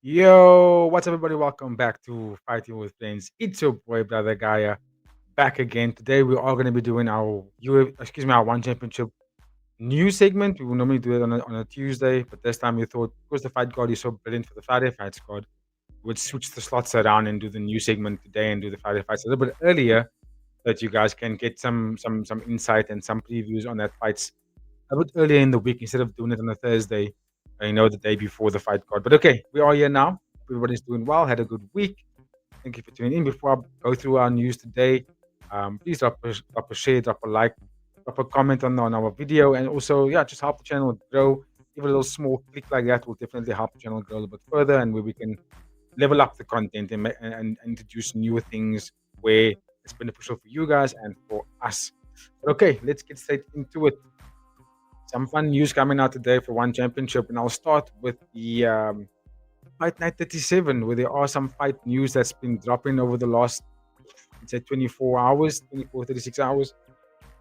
Yo, what's up, everybody? Welcome back to Fighting with Friends. It's your boy, brother Gaia, back again. Today, we are going to be doing our one championship news segment. We will normally do it on a Tuesday, but this time we thought because the fight card is so brilliant for the Friday fight squad, we would switch the slots around and do the news segment today and do the Friday fights a little bit earlier, so that you guys can get some insight and some previews on that fights a bit earlier in the week instead of doing it on a Thursday, the day before the fight card. But okay, we are here now. Everybody's doing well, had a good week. Thank you for tuning in. Before I go through our news today, please drop a share, drop a like, drop a comment on our video, and also, yeah, just help the channel grow. Give it a little small click like that will definitely help the channel grow a little bit further, and where we can level up the content and introduce newer things where it's beneficial for you guys and for us. But okay, let's get straight into it. Some fun news coming out today for one championship, and I'll start with the Fight Night 37, where there are some fight news that's been dropping over the last, let's say, 24 hours, 24, 36 hours.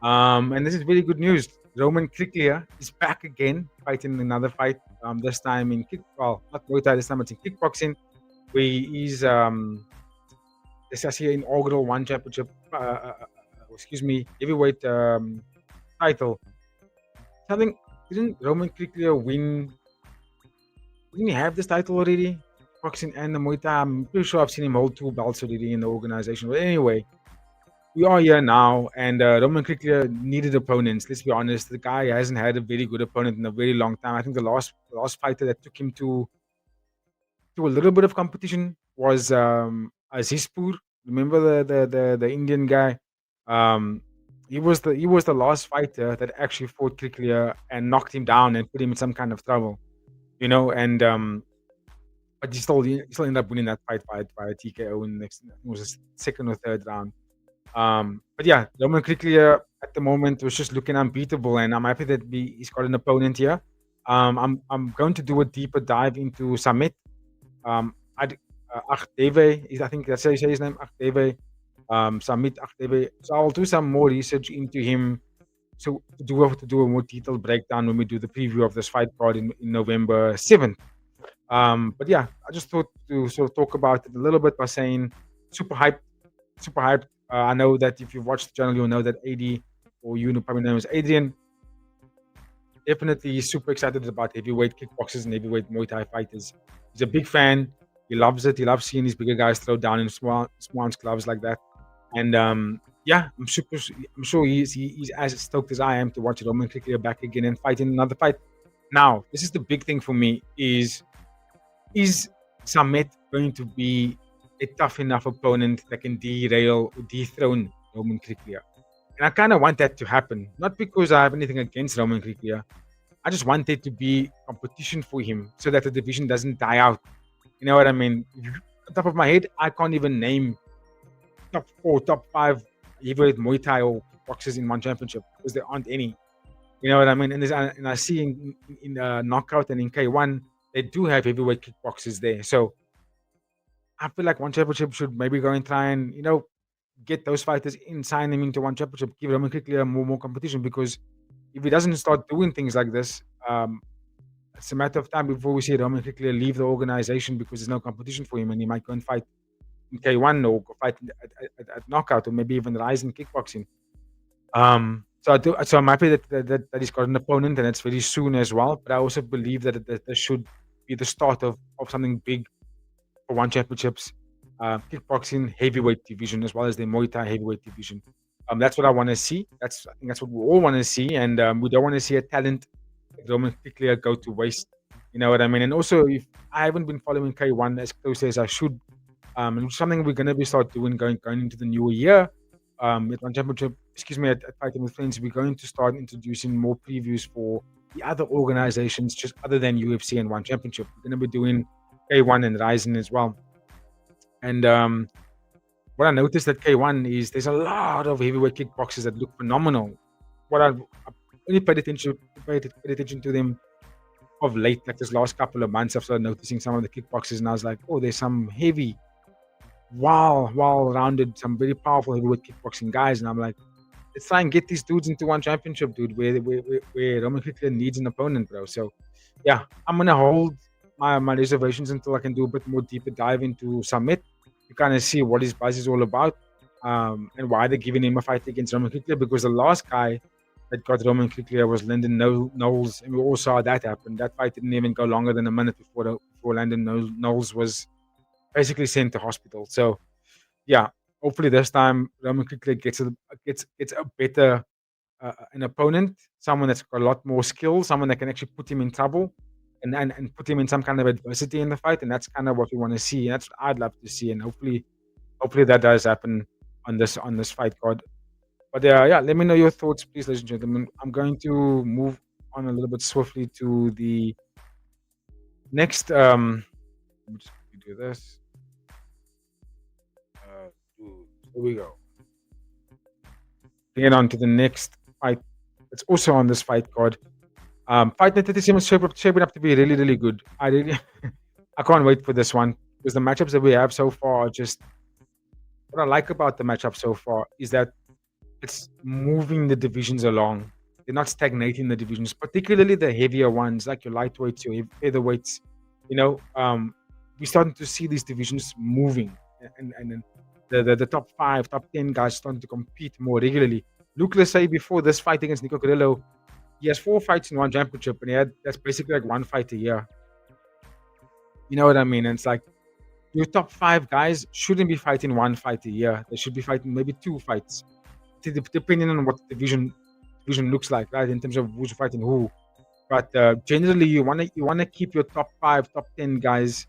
And this is really good news. Roman Kryklia is back again, fighting another fight. This time in not Muay Thai, this time it's in kickboxing, where he's this is here inaugural one championship, heavyweight title. Something didn't Roman Kryklia win? Didn't he have this title already? Boxing and the Muay Thai. I'm pretty sure I've seen him hold two belts already in the organization. But anyway, we are here now, and Roman Kryklia needed opponents. Let's be honest, the guy hasn't had a very good opponent in a very long time. I think the last fighter that took him to a little bit of competition was Azizpur. Remember the Indian guy? Um, he was the last fighter that actually fought Kryklia and knocked him down and put him in some kind of trouble. And but he still ended up winning that fight by TKO in the next. It was the second or third round. But yeah, Roman Kryklia at the moment was just looking unbeatable, and I'm happy that he's got an opponent here. I'm going to do a deeper dive into Samet Agdeve. I think that's how you say his name, Agdeve. Samet Agdeve. So I'll do some more research into him. So to do a more detailed breakdown when we do the preview of this fight card in November 7th. But yeah, I just thought to sort of talk about it a little bit by saying super hyped, super hyped. I know that if you've watched the channel, you'll know that AD, or you know, probably know him as Adrian, definitely super excited about heavyweight kickboxers and heavyweight Muay Thai fighters. He's a big fan. He loves it. He loves seeing these bigger guys throw down in small gloves like that. And yeah, I'm sure he's as stoked as I am to watch Roman Kryklia back again and fight in another fight. Now, this is the big thing for me: is Samet going to be a tough enough opponent that can derail or dethrone Roman Kryklia? And I kind of want that to happen, not because I have anything against Roman Kryklia. I just want there to be competition for him so that the division doesn't die out. You know what I mean? On top of my head, I can't even name top four, top five heavyweight Muay Thai or boxers in one championship because there aren't any. You know what I mean? And I see in knockout and in K1 they do have heavyweight kickboxers there. So I feel like one championship should maybe go and try and get those fighters in, sign them into one championship, give Roman Kryklia more competition. Because if he doesn't start doing things like this, it's a matter of time before we see Roman Kryklia leave the organization because there's no competition for him, and he might go and fight in K1 or go fight at knockout or maybe even rise in kickboxing. So I'm happy that he's got an opponent and it's very soon as well. But I also believe that this should be the start of something big for one championships, kickboxing heavyweight division as well as the Muay Thai heavyweight division. That's what I want to see. I think that's what we all want to see, and we don't want to see a talent like Roman Kryklia go to waste. You know what I mean? And also, if I haven't been following K1 as closely as I should, and something we're going to be start doing going into the new year. At one championship, at Fighting with Friends, we're going to start introducing more previews for the other organizations, just other than UFC and one championship. We're going to be doing K1 and Ryzen as well. And what I noticed at K1 is there's a lot of heavyweight kickboxers that look phenomenal. I only paid attention to them of late, like this last couple of months. I've started noticing some of the kickboxers, and I was like, oh, there's some heavy, well-rounded, some very powerful heavyweight kickboxing guys. And I'm like, let's try and get these dudes into one championship, dude, where Roman Kryklia needs an opponent, bro. So, yeah, I'm gonna hold my reservations until I can do a bit more deeper dive into Samet to kind of see what his buzz is all about, and why they're giving him a fight against Roman Kryklia. Because the last guy that got Roman Kryklia was Lyndon Knowles, and we all saw that happen. That fight didn't even go longer than a minute before Lyndon Knowles was basically sent to hospital. So yeah, hopefully this time Roman Kryklia gets a better an opponent, someone that's got a lot more skill, someone that can actually put him in trouble and put him in some kind of adversity in the fight. And that's kind of what we want to see. And that's what I'd love to see. And hopefully that does happen on this fight card. But yeah, let me know your thoughts, please, ladies and gentlemen. I'm going to move on a little bit swiftly to the next. Let me just do this. Here we go. Get on to the next fight. It's also on this fight card. Fight night 37 is shaping up to be really, really good. I can't wait for this one because the matchups that we have so far are just what I like about the matchup so far is that it's moving the divisions along. They're not stagnating the divisions, particularly the heavier ones like your lightweights, your featherweights. We're starting to see these divisions moving, and the top 5, top 10 guys starting to compete more regularly. Luke Lissay before this fight against Nico Carrillo, he has 4 fights in one championship, and that's basically like 1 fight a year. You know what I mean? And it's like your top 5 guys shouldn't be fighting 1 fight a year. They should be fighting maybe 2 fights, depending on what the division looks like, right? In terms of who's fighting who. But generally, you wanna keep your top 5, top 10 guys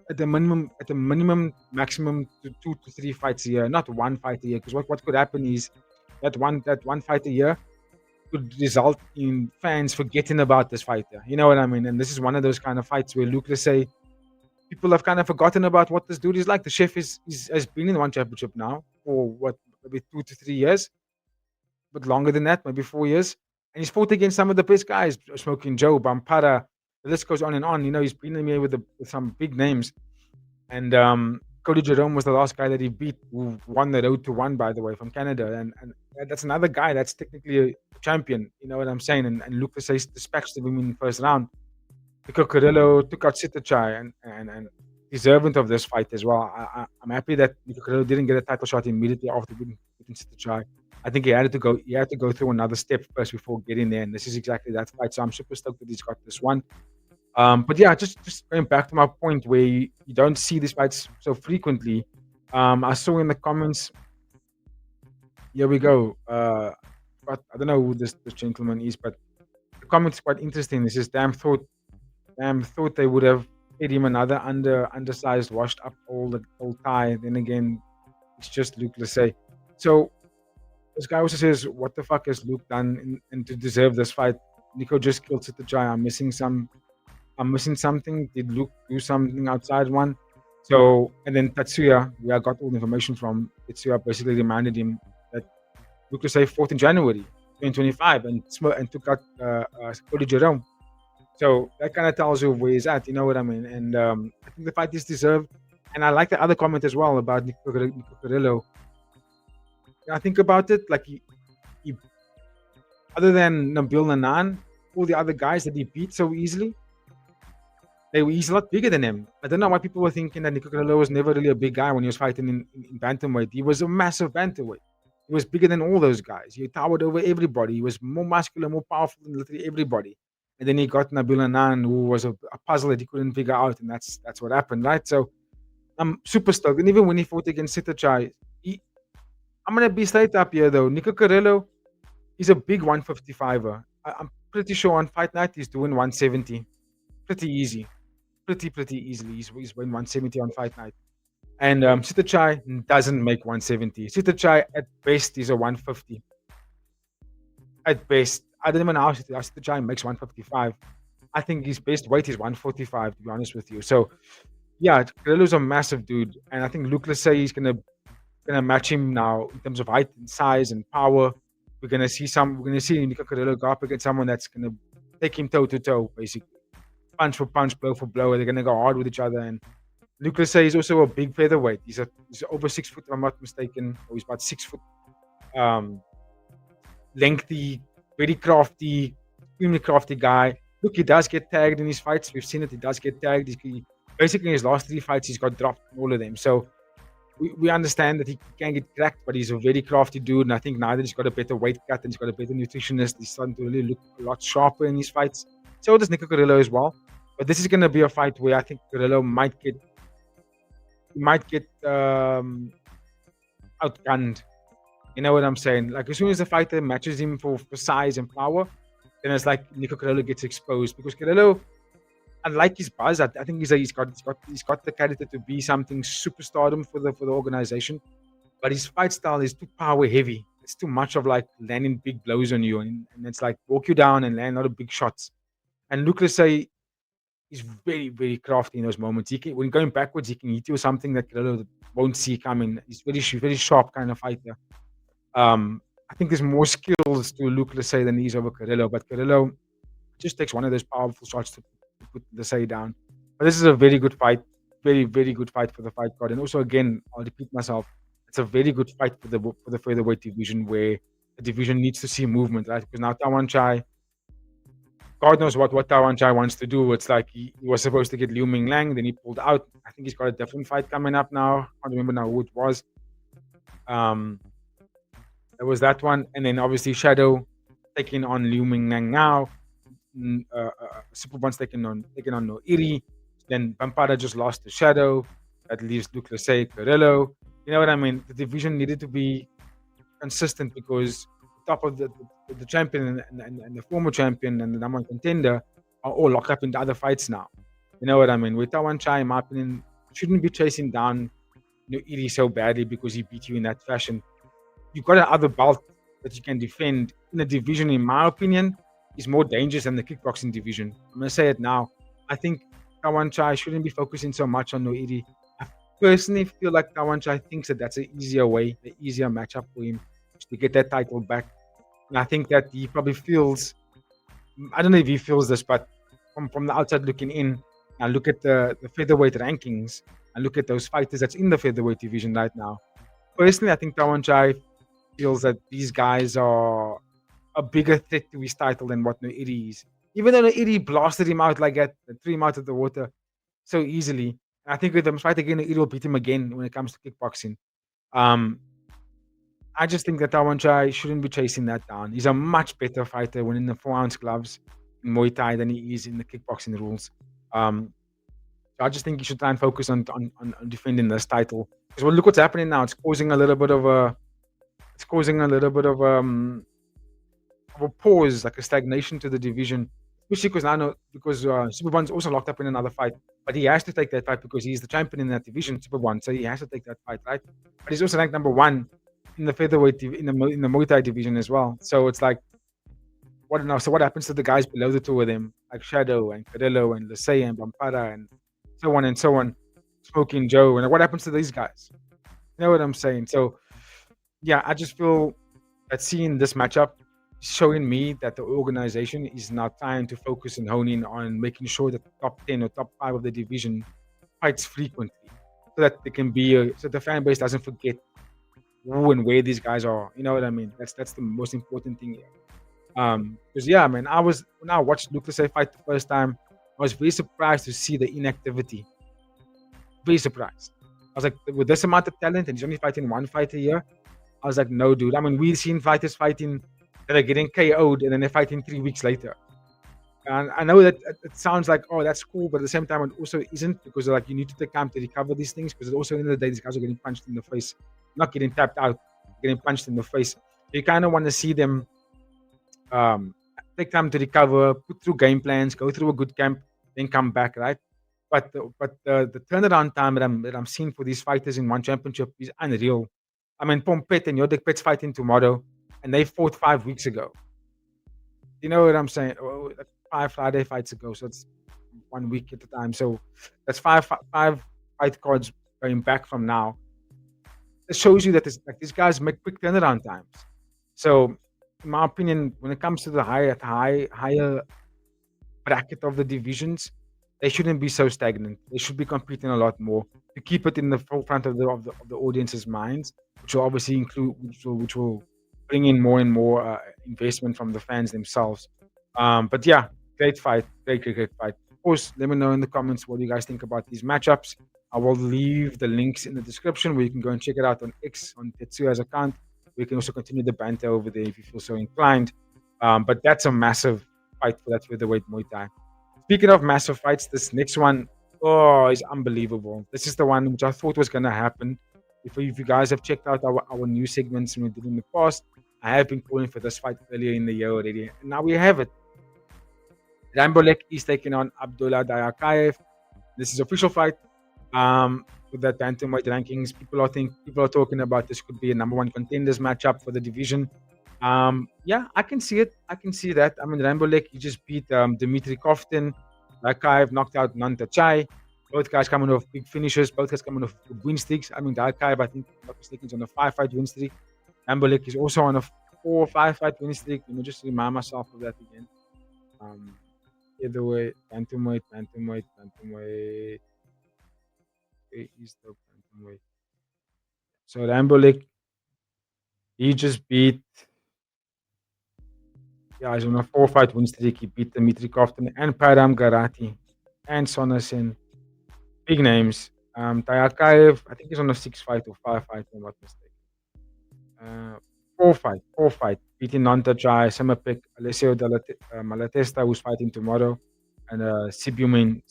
at the minimum, maximum to 2 to 3 fights a year, not 1 fight a year. Because what could happen is that one fight a year could result in fans forgetting about this fighter. You know what I mean? And this is one of those kind of fights where Luke Lissay, people have kind of forgotten about what this dude is like. The chef has been in one championship now for maybe 2 to 3 years, but longer than that, maybe 4 years. And he's fought against some of the best guys, Smoking Joe, Bampara. The list goes on and on. He's been in here with some big names. And Cody Jerome was the last guy that he beat, who won the Road to 1, by the way, from Canada. And that's another guy that's technically a champion. You know what I'm saying? And Luke Lissay dispatched him in the first round. Nico Carrillo took out Sitachai and deserving of this fight as well. I'm happy that Nico Carrillo didn't get a title shot immediately after beating Sitachai. I think he had to go through another step first before getting there, and this is exactly that fight. So I'm super stoked that he's got this one. But yeah, just going back to my point where you don't see these fights so frequently. I saw in the comments. Here we go. But I don't know who this gentleman is, but the comment's quite interesting. It says, damn thought they would have paid him another undersized, washed up old Thai. Then again, it's just Luke Lissay. So this guy also says, what the fuck has Luke done and to deserve this fight? Nico just killed Sitachai. I'm missing something. Did Luke do something outside one? So, and then Tatsuya, where I got all the information from, Tatsuya basically reminded him that Luke Lissay fought in January 2025 and took out Cody Jerome. So that kind of tells you where he's at, you know what I mean? And I think the fight is deserved. And I like the other comment as well about Nico Carrillo. I think about it, like he other than Nabil Nanan, all the other guys that he beat so easily, he's a lot bigger than him. I don't know why people were thinking that Nico Carrillo was never really a big guy when he was fighting in bantamweight. He was a massive bantamweight. He was bigger than all those guys. He towered over everybody. He was more muscular, more powerful than literally everybody. And then he got Nabil Nanan, who was a puzzle that he couldn't figure out, and that's what happened, right? So I'm super stoked. And even when he fought against Sitachai, I'm gonna be straight up here though. Nico Carrillo is a big 155er. I'm pretty sure on fight night he's doing 170. Pretty easy. Pretty easily. He's winning 170 on fight night. And Sitachai doesn't make 170. Sitachai at best is a 150. At best. I don't even know how Sitachai makes 155. I think his best weight is 145, to be honest with you. So yeah, Carrillo's a massive dude. And I think Luke Lissay is gonna match him now in terms of height and size and power. We're gonna see Nico Carrillo go up against someone that's gonna take him toe to toe, basically. Punch for punch, blow for blow. They're gonna go hard with each other. And Luke Lissay is also a big featherweight. He's over 6 foot, if I'm not mistaken. Or he's about 6 foot. Lengthy, very crafty, extremely crafty guy. look, he does get tagged in his fights. We've seen it. He does get tagged. Basically, in his last 3 fights, he's got dropped in all of them. So we understand that he can get cracked, but he's a very crafty dude. And I think now that he's got a better weight cut and he's got a better nutritionist, he's starting to really look a lot sharper in his fights. So does Nico Carrillo as well. But this is going to be a fight where I think Carrillo might get outgunned. You know what I'm saying? Like, as soon as the fighter matches him for size and power, then it's like Nico Carrillo gets exposed, because Carrillo, unlike his buzz, I think he's got the character to be something superstardom for the organization, but his fight style is too power heavy. It's too much of like landing big blows on you, and it's like walk you down and land a lot of big shots. And Luke Lasey is very, very crafty in those moments. When going backwards, he can hit you something that Carrillo won't see coming. He's very, very sharp kind of fighter. I think there's more skills to Luke Lasey than he's over Carrillo, but Carrillo just takes one of those powerful shots to put Lasey down. But this is a very good fight. Very, very good fight for the fight card. And also, again, I'll repeat myself, it's a very good fight for the featherweight division, where the division needs to see movement, right? Because now Prajanchai, God knows what Prajanchai wants to do. It's like he was supposed to get Liu Ming Lang, then he pulled out. I think he's got a different fight coming up now. I can't remember now who it was. There was that one, and then obviously Shadow taking on Liu Ming Lang now. Super One's taking on No Iri. Then Bampada just lost to Shadow. That leaves Luke Lasey, Carrillo. You know what I mean? The division needed to be consistent, because the top of the champion and the former champion and the number one contender are all locked up in the other fights now. You know what I mean? With Prajanchai, in my opinion, shouldn't be chasing down No Iri so badly because he beat you in that fashion. You've got another belt that you can defend in a division, in my opinion, is more dangerous than the kickboxing division. I'm going to say it now. I think Prajanchai shouldn't be focusing so much on No Iri. I personally feel like Prajanchai thinks that that's an easier way, an easier matchup for him to get that title back. And I think that he probably feels, I don't know if he feels this, but from the outside looking in, I look at the featherweight rankings, and look at those fighters that's in the featherweight division right now. Personally, I think Prajanchai feels that these guys are a bigger threat to his title than what No Iri is. Even though No Iri blasted him out like that and threw him out of the water so easily. And I think with them fight again, No Iri will beat him again when it comes to kickboxing. I just think that Prajanchai shouldn't be chasing that down. He's a much better fighter when in the 4-ounce gloves in Muay Thai than he is in the kickboxing rules. So I just think he should try and focus on defending this title. Because look what's happening now. It's causing a little bit of a pause, like a stagnation to the division, especially because Super One's also locked up in another fight, but he has to take that fight because he's the champion in that division, Super One, so he has to take that fight, right? But he's also ranked number 1 in the featherweight in the Muay Thai division as well. So it's like, what now? So what happens to the guys below the two of them, like Shadow and Carrillo and Lasey and Bampada and so on, Smoking Joe, and what happens to these guys? You know what I'm saying? So yeah, I just feel that seeing this matchup showing me that the organization is now trying to focus and hone in on making sure that the top 10 or top 5 of the division fights frequently, so that they can be so the fan base doesn't forget who and where these guys are. You know what I mean? That's the most important thing here. Because yeah, man, when I watched Luke Lasey fight the first time, I was very surprised to see the inactivity. Very surprised. I was like, with this amount of talent and he's only fighting one fight a year, I was like, no, dude. I mean, we've seen fighters fighting that are getting KO'd and then they're fighting 3 weeks later. And I know that it sounds like, oh, that's cool, but at the same time, it also isn't, because like you need to take time to recover these things, because also at the end of the day, these guys are getting punched in the face, not getting tapped out, getting punched in the face. You kind of want to see them take time to recover, put through game plans, go through a good camp, then come back, right? But the turnaround time that I'm seeing for these fighters in one championship is unreal. I mean, Pompet and Yodek Pet's fighting tomorrow, and they fought 5 weeks ago. You know what I'm saying? Oh, that's 5 Friday fights ago, so it's 1 week at a time. So that's five fight cards going back from now. It shows you that these guys make quick turnaround times. So, in my opinion, when it comes to the higher bracket of the divisions, they shouldn't be so stagnant. They should be competing a lot more to keep it in the forefront of the audience's minds, which will obviously include, which will bring in more and more investment from the fans themselves. But yeah, Great fight, great fight. Of course, let me know in the comments what you guys think about these matchups. I will leave the links in the description where you can go and check it out on X, on Tetsuya's account. We can also continue the banter over there if you feel so inclined. But that's a massive fight for that featherweight Muay Thai. Speaking of massive fights, this next one, oh, is unbelievable. This is the one which I thought was going to happen. If you guys have checked out our new segments we did in the past, I have been calling for this fight earlier in the year already. And now we have it. Rambolek is taking on Abdullah Dayakaev. This is official fight. With that bantamweight rankings, people are talking about this could be a number one contenders matchup for the division. Yeah, I can see it. I can see that. I mean, Rambolek, he just beat Dmitry Koftin. Dayakaev knocked out Nanta Chai. Both guys coming off big finishes. Both guys coming off good win streaks. I mean, Dayakaev, I think, if I'm not mistaken, is on a 5-fight win streak. Rambolek is also on a 4 or 5-fight win streak. Let me just remind myself of that again. Either way, bantamweight. Where is the bantamweight? So Rambolek, he just beat. Yeah, he's on a 4-fight win streak. He beat Dmitry Koftin and Param Garati and Sonasen. Big names. Dayakaev, I think he's on a 6-fight or 5-fight, if I'm not mistaken. 4-fight. Beating Nanta Jai, Samapek, Alessio Malatesta, who's fighting tomorrow, and Sibuin.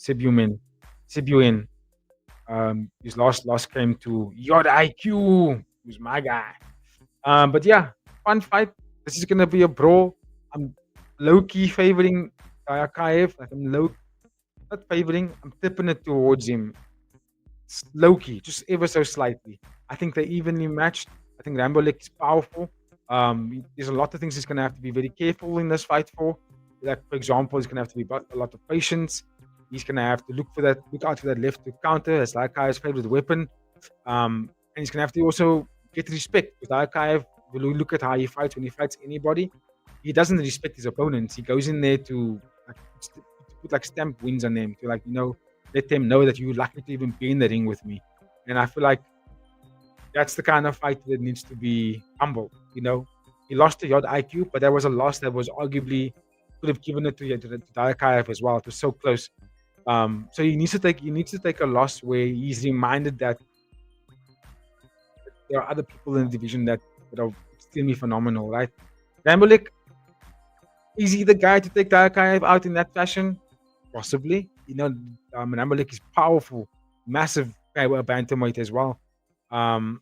His last loss came to Yod IQ, who's my guy. But yeah, fun fight. This is gonna be a brawl. I'm low-key favoring Dayakaev. Like not favoring. I'm tipping it towards him. It's low-key, just ever so slightly. I think they're evenly matched. I think Rambolek is powerful. There's a lot of things he's gonna have to be very careful in this fight for. Like, for example, he's gonna have to be a lot of patience. He's gonna have to look out for that left to counter. That's Dayakaev's favorite weapon. And he's gonna have to also get respect. With Dayakaev, when you look at how he fights, when he fights anybody, he doesn't respect his opponents. He goes in there to put like stamp wins on them, to let them know that you're lucky to even be in the ring with me. And I feel like that's the kind of fight that needs to be humble. He lost to Yod IQ, but that was a loss that was arguably could have given it to Dayakaev as well. It was so close. So he needs to take a loss where he's reminded that there are other people in the division that are extremely phenomenal, right? Rambolek, is he the guy to take Dayakaev out in that fashion? Possibly. Rambolek is powerful, massive bantamweight as well. And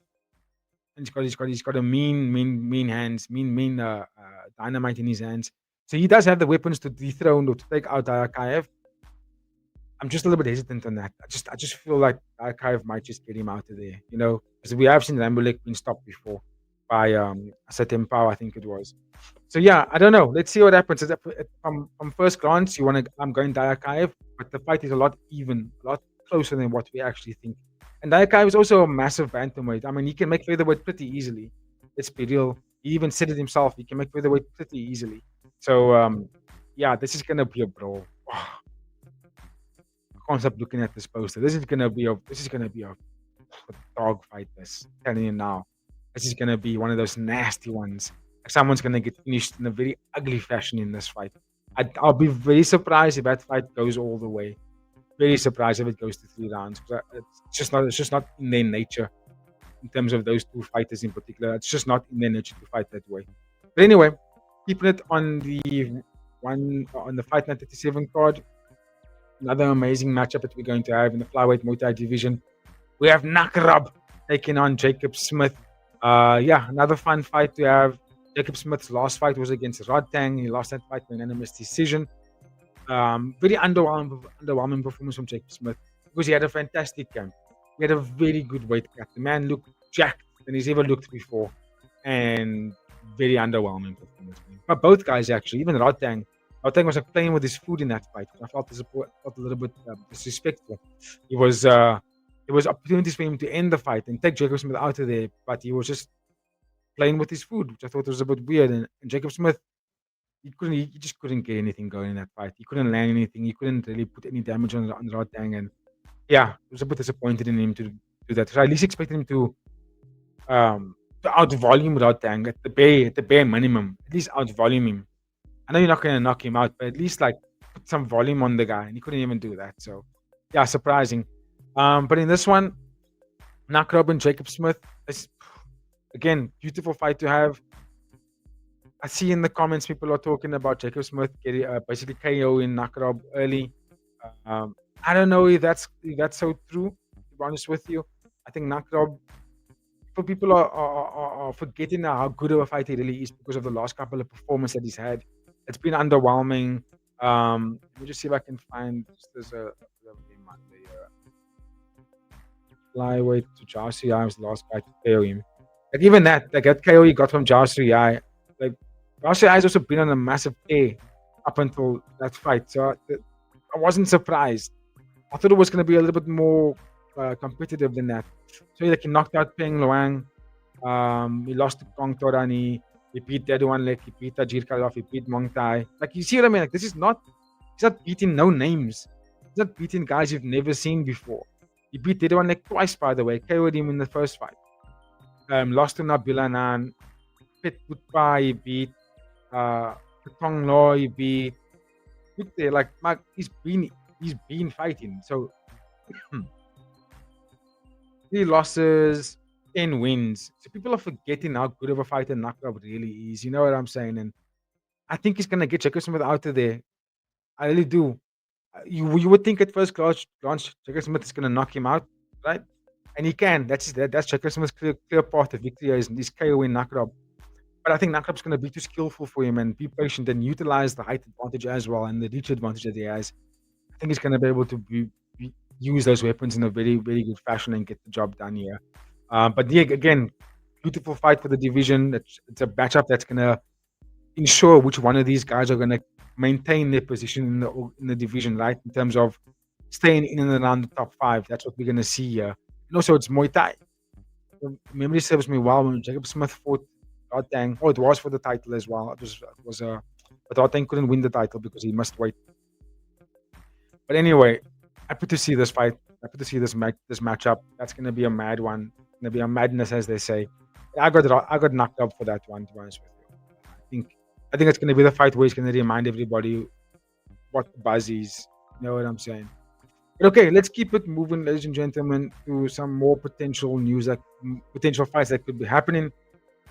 he's got a mean hands, mean dynamite in his hands. So he does have the weapons to dethrone or to take out Dayakaev. I'm just a little bit hesitant on that. I just feel like Dayakaev might just get him out of there, because we have seen Rambolek being stopped before by Satem Pao, I think it was. So yeah, I don't know. Let's see what happens. From first glance, I'm going Dayakaev, but the fight is a lot closer than what we actually think. And Dayakaev is also a massive bantamweight. I mean, he can make featherweight pretty easily. Let's be real. He even said it himself. He can make featherweight pretty easily. So yeah, this is gonna be a brawl. I can't stop looking at this poster. This is gonna be a dog fight. This, I'm telling you now. This is gonna be one of those nasty ones. Like, someone's gonna get finished in a very ugly fashion in this fight. I'll be very surprised if that fight goes all the way. Very surprised if it goes to 3 rounds. It's just not in their nature. In terms of those two fighters in particular, it's just not in their nature to fight that way. But anyway, keeping it on the Fight Night 37 card. Another amazing matchup that we're going to have in the flyweight Muay Thai division. We have Nakarab taking on Jacob Smith. Yeah, another fun fight to have. Jacob Smith's last fight was against Rodtang. He lost that fight by unanimous decision. Very underwhelming performance from Jacob Smith, because he had a fantastic camp. He had a very good weight cut. The man looked jacked than he's ever looked before, and very underwhelming performance. But both guys, actually, even Rodtang was like playing with his food in that fight. I felt a little bit disrespectful. It was opportunities for him to end the fight and take Jacob Smith out of there, but he was just playing with his food, which I thought was a bit weird. And Jacob Smith, he just couldn't get anything going in that fight. He couldn't land anything. He couldn't really put any damage on Rodtang. And yeah, I was a bit disappointed in him to do that. So I at least expected him to out-volume Rodtang at the bare minimum. At least out-volume him. I know you're not going to knock him out, but at least like put some volume on the guy, and he couldn't even do that. So, yeah, surprising. But in this one, Nakrob and Jacob Smith is again beautiful fight to have. I see in the comments people are talking about Jacob Smith getting basically KO in Nakrob early. I don't know if that's so true. To be honest with you, I think Nakrob, for people are forgetting how good of a fight he really is because of the last couple of performances that he's had. It's been underwhelming. Let me just see if I can find just there's a game on the flyweight to Joshua. I was the last guy to KO him. Like even that KO he got from Joshua, like Joshua has also been on a massive tear up until that fight. So I wasn't surprised. I thought it was going to be a little bit more competitive than that. So like he knocked out Peng Luang. He lost to Kong Torani. He beat Deduan Lek. He beat Tajir Kalov. He beat Muay Thai. Like you see what I mean? Like this is not. He's not beating no names. He's not beating guys you've never seen before. He beat Deduan Lek twice, by the way. KO'd him in the first fight. Lost to Nabila Nan. Pit Putpa. He beat Tong Lo. He beat. Like he's been fighting. So 3 losses, 10 wins. So people are forgetting how good of a fighter Nakrob really is. You know what I'm saying? And I think he's gonna get Jacob Smith out of there. I really do. You would think at first glance Jacob Smith is gonna knock him out, right? And he can. That's Jacob Smith's clear path to victory is KOing Nakrob. But I think Nakrab's gonna be too skillful for him and be patient and utilize the height advantage as well and the reach advantage that he has. I think he's gonna be able to use those weapons in a very, very good fashion and get the job done here. But yeah, again, beautiful fight for the division. It's a matchup that's gonna ensure which one of these guys are gonna maintain their position in the division, right? In terms of staying in and around the top 5. That's what we're gonna see here. And also, it's Muay Thai. Memory serves me well when Jacob Smith fought Rotang. Oh, it was for the title as well. But Rotang couldn't win the title because he must wait. But anyway, happy to see this fight. Happy to see this matchup. That's gonna be a mad one. Gonna be a madness, as they say. I got knocked up for that one, to be honest with you. I think it's gonna be the fight where he's gonna remind everybody what the buzz is. You know what I'm saying? But okay, let's keep it moving, ladies and gentlemen, to some more potential news, potential fights that could be happening.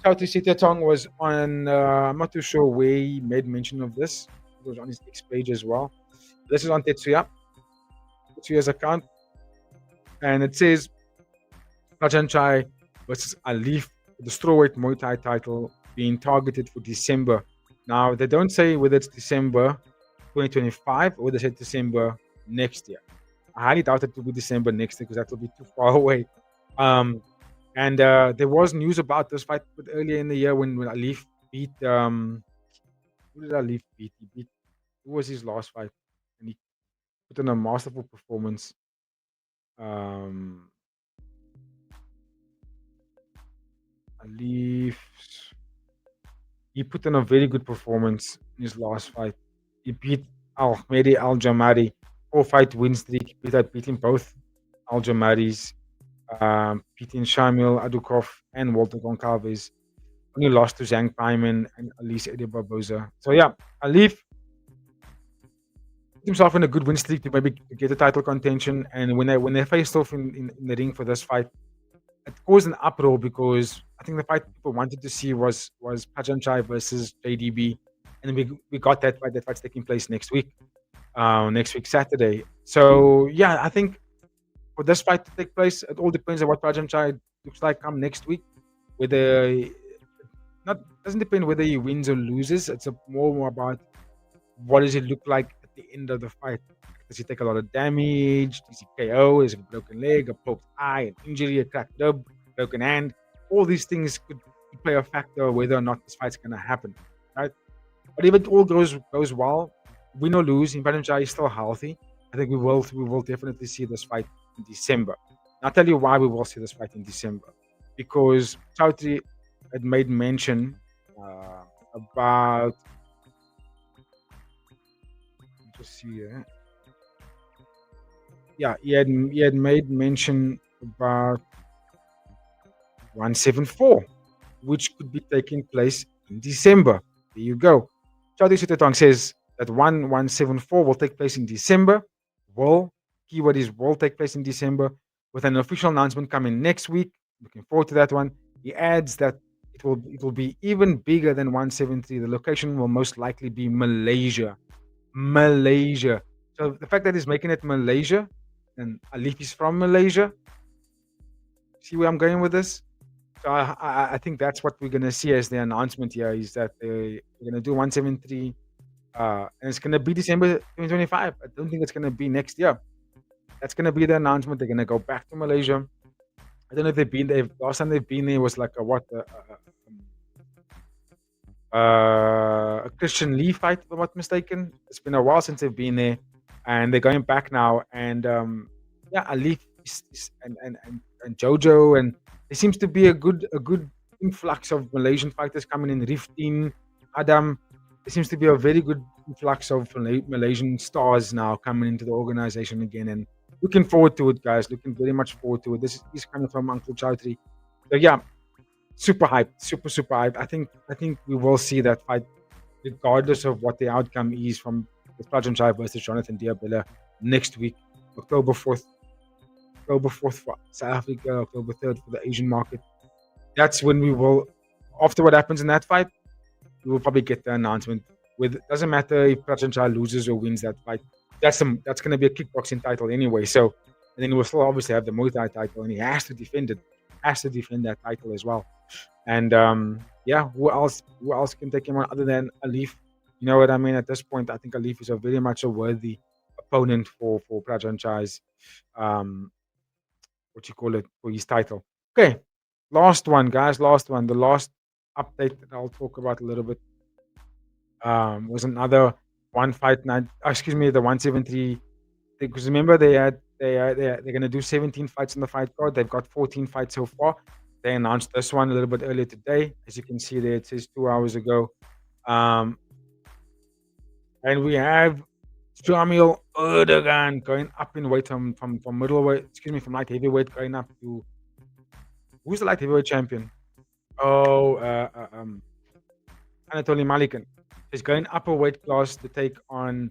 South Tong was on. I'm not too sure where he made mention of this. It was on his X page as well. This is on Tetsuya's account, and it says Prajanchai versus Aliff, the Strawweight Muay Thai title being targeted for December. Now they don't say whether it's December 2025 or they say December next year. I highly doubt it will be December next year because that will be too far away. And there was news about this fight earlier in the year when Aliff beat. Who did Aliff beat? He beat. Who was his last fight? And he put in a masterful performance. Aliff. He put in a very good performance in his last fight. He beat Al-Mehdi Al-Jamari. 4-fight win streak. Beating both Al-Jamaris. Beating Shamil Adukov and Walter Goncalves. Only lost to Zhang Paiman and Alice Ede Barboza. So yeah, Aliff put himself in a good win streak to maybe get the title contention. And when they faced off in the ring for this fight, it caused an uproar because I think the fight people wanted to see was Prajanchai versus JDB, and we got that fight. That fight's taking place next week Saturday. So yeah, I think for this fight to take place, it all depends on what Prajanchai looks like come next week. Whether doesn't depend whether he wins or loses. It's more about what does it look like at the end of the fight. Does he take a lot of damage? Is he KO? Is it a broken leg, a poked eye, an injury, a cracked rib, broken hand? All these things could play a factor whether or not this fight's going to happen, right? But if it all goes well, win or lose, Prajanchai is still healthy. I think we will definitely see this fight in December. And I'll tell you why we will see this fight in December. Because Chaudhry had made mention about. Just see here. Yeah, he had made mention about 174, which could be taking place in December. There you go. Chaudhry Sittatong says that 1174 will take place in December. Keyword is will take place in December, with an official announcement coming next week. Looking forward to that one. He adds that it will be even bigger than 173. The location will most likely be Malaysia. Malaysia. So the fact that he's making it Malaysia, and Aliff is from Malaysia. See where I'm going with this? So I think that's what we're gonna see as the announcement here, is that they're gonna do 173, and it's gonna be December 2025. I don't think it's gonna be next year. That's gonna be the announcement. They're gonna go back to Malaysia. I don't know if they've been there. Last time they've been there was like a Christian Lee fight, if I'm not mistaken. It's been a while since they've been there, and they're going back now. And yeah, Aliff and Jojo, and there seems to be a good influx of Malaysian fighters coming in. Riftin, Adam. There seems to be a very good influx of Malaysian stars now coming into the organization again, and looking forward to it, guys. Looking very much forward to it. This is coming from Uncle Chowdhury. So yeah, super hyped, super hyped. I think we will see that fight, regardless of what the outcome is, from Prajanchai versus Jonathan Diabella next week, October 4th. October 4th for South Africa, October 3rd for the Asian market. That's when we will, after what happens in that fight, we will probably get the announcement. Doesn't matter if Prajanchai loses or wins that fight. That's going to be a kickboxing title anyway. So, and then we'll still obviously have the Muay Thai title, and he has to defend it. Has to defend that title as well. And yeah, who else can take him on other than Aliff? You know what I mean? At this point, I think Aliff is a very much a worthy opponent for Prajanchai's for his title. Okay, last one, guys. Last one. The last update that I'll talk about a little bit was another one fight night. Excuse me, the 173. Because remember, they're going to do 17 fights in the fight card. They've got 14 fights so far. They announced this one a little bit earlier today. As you can see there, it says 2 hours ago. And we have Jamil Erdogan going up in weight from middleweight, from light heavyweight going up to, who's the light heavyweight champion? Oh, Anatoly Malikan. He's going up a weight class to take on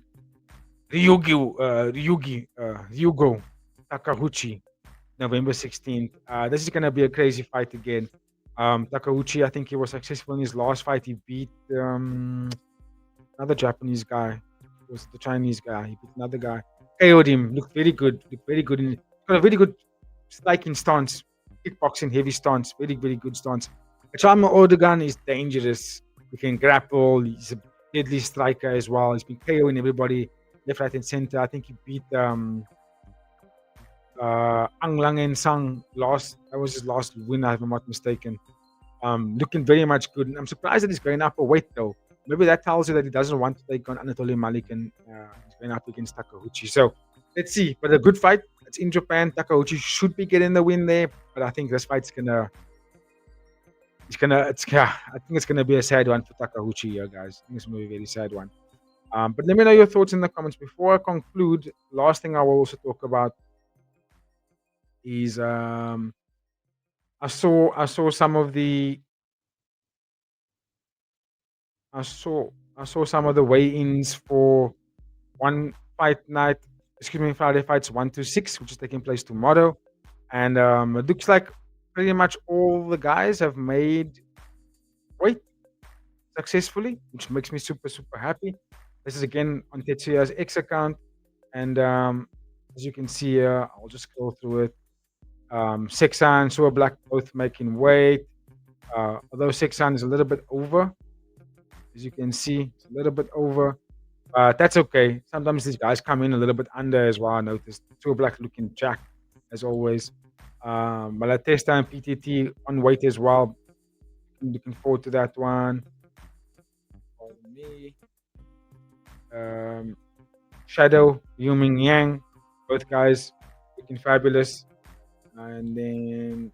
Ryugo Takauchi, November 16th. This is going to be a crazy fight again. Takauchi, I think he was successful in his last fight. He beat another Japanese guy. It was the Chinese guy. He beat another guy. KO'd him. Looked very good. He's got a very good striking stance. Kickboxing heavy stance. Very good stance. Jamil Erdogan is dangerous. He can grapple. He's a deadly striker as well. He's been KOing everybody left, right, and center. I think he beat Ang Lang Sang that was his last win, if I'm not mistaken. Looking very much good. I'm surprised that he's going up a weight though. Maybe that tells you that he doesn't want to take on Anatoly Malikan. He's going up against Takauchi. So let's see. But a good fight. It's in Japan. Takauchi should be getting the win there. But I think this fight's I think it's gonna be a sad one for Takauchi here, guys. I think it's gonna be a very sad one. But let me know your thoughts in the comments. Before I conclude, last thing I will also talk about is I saw some of the weigh-ins for Friday fights 1 to 6, which is taking place tomorrow. And it looks like pretty much all the guys have made weight successfully, which makes me super happy. This is again on Tetsuya's X account, and as you can see here, I'll just scroll through it. Sexan and Sua Black both making weight, although Sexan is a little bit over. As you can see, it's a little bit over. That's okay. Sometimes these guys come in a little bit under as well. I noticed Sua Black looking jacked as always. Malatesta and PTT on weight as well. I'm looking forward to that one. Pardon me. Shadow, Yuming Yang, both guys looking fabulous. And then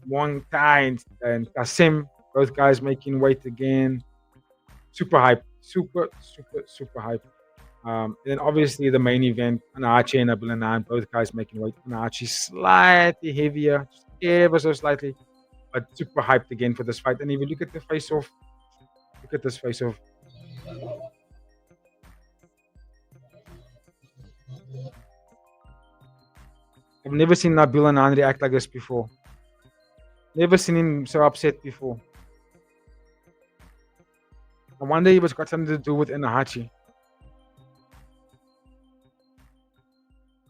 Wang Tai and Kasim, both guys making weight again. Super hype. Super hype. And then obviously the main event, Anachi and Abdullah, both guys making weight. Anachi slightly heavier, just ever so slightly, but super hyped again for this fight. And if you look at the face-off, look at this face-off. I've never seen Nabil and Andre act like this before. Never seen him so upset before. I wonder if it's got something to do with Inahachi.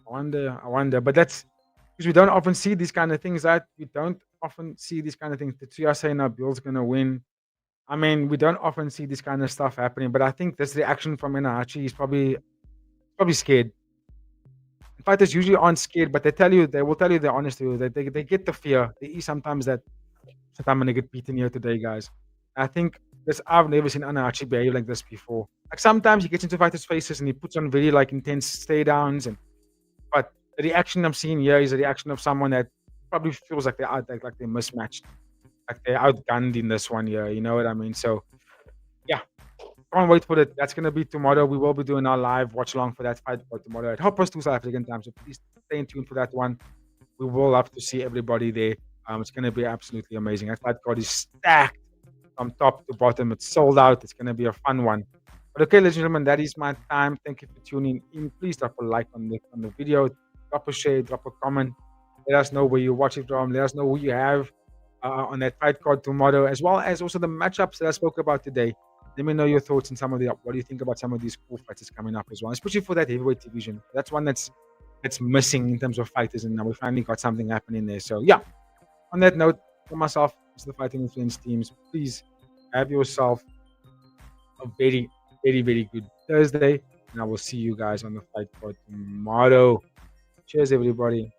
I wonder. But that's because we don't often see these kind of things, right? We don't often see these kind of things. Tetsuya saying Nabil's going to win. I mean, we don't often see this kind of stuff happening, but I think this reaction from Inahachi is probably scared. Fighters usually aren't scared, but they will tell you the honest truth. They get the fear. They eat sometimes that I'm gonna get beaten here today, guys. I think this I've never seen Anahachi behave like this before. Like sometimes he gets into fighters' faces and he puts on very like intense stay downs but the reaction I'm seeing here is a reaction of someone that probably feels like like they're mismatched. Like they're outgunned in this one here, you know what I mean? So yeah, can't wait for it. That's gonna be tomorrow. We will be doing our live watch along for that fight for tomorrow at 2:30 South African time. So please stay in tune for that one. We will love to see everybody there. It's gonna be absolutely amazing. That fight card is stacked from top to bottom. It's sold out. It's gonna be a fun one. But okay, ladies and gentlemen, that is my time. Thank you for tuning in. Please drop a like on the video, drop a share, drop a comment. Let us know where you watch it from. Let us know who you have on that fight card tomorrow, as well as also the matchups that I spoke about today. Let me know your thoughts on some of the. What do you think about some of these cool fights coming up as well, especially for that heavyweight division? That's one that's missing in terms of fighters, and now we finally got something happening there. So yeah. On that note, for myself, as the Fighting Influence teams, please have yourself a very, very, very good Thursday, and I will see you guys on the fight card tomorrow. Cheers, everybody.